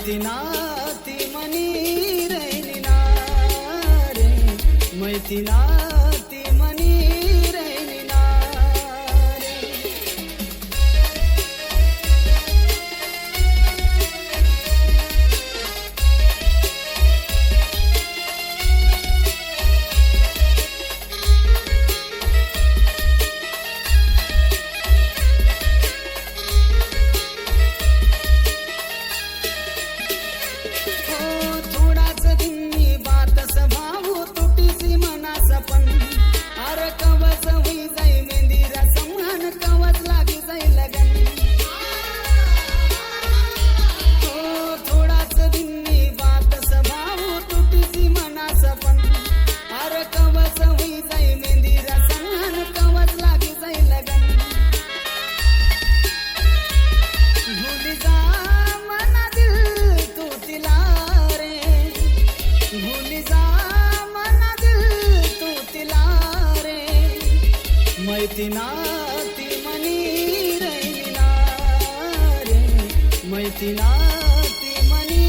मैथिना ती मनी रैनिना रे मैथिना ती मनी रैनिना रे मैथिना ती मनी रैनिना रे मैथिना ती मनी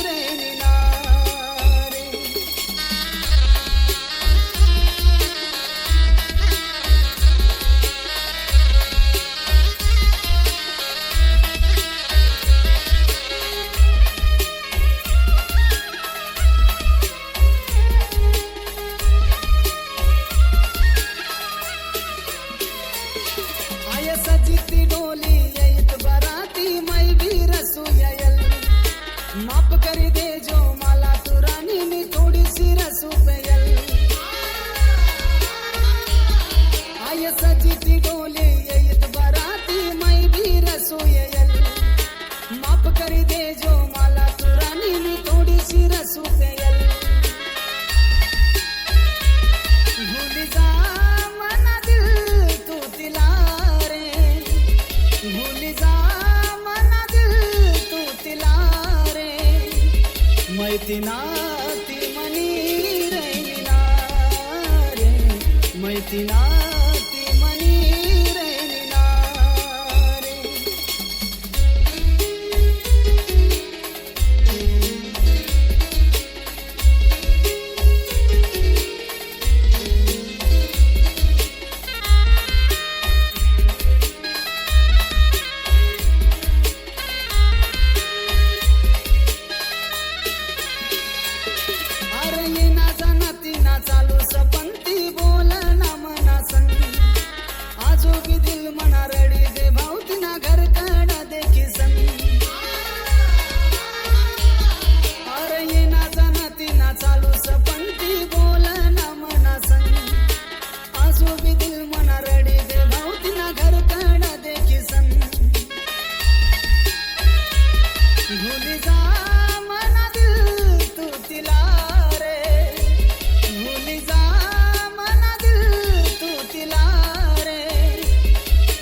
रैनिना रे सजिती डोली येत बराती मै भी रसू येल माफ करी दे जो मला तू राणी मी थोडी सी रसू पेयल आय सजिती डोली येत बराती मै भी रसू येल माफ करी दे जो मला तू राणी मी थोडी सी रसू पेयल भूली जा मना दिल तू तिला भूली जा मना दिल तू तिला रे मैथिना ती मनी रैनिना रे मैथिना ती मनी रैनिना रे चालू सपंती बोल ना मना संग आजो भी दिल मना रडी दे भावती ना घर काढा देखी संग अरे ये ना जाणती ना चालू सपंती बोल ना मना संग आजो भी दिल मना रडी दे भावती ना घर काढा देखी संग भूली जा मना दिल तू तिला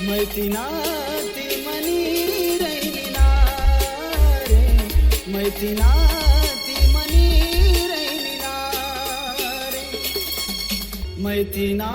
मैथिना ती मनी रैनिना रे मैथिना ती मनी रैनिना रे मैथिना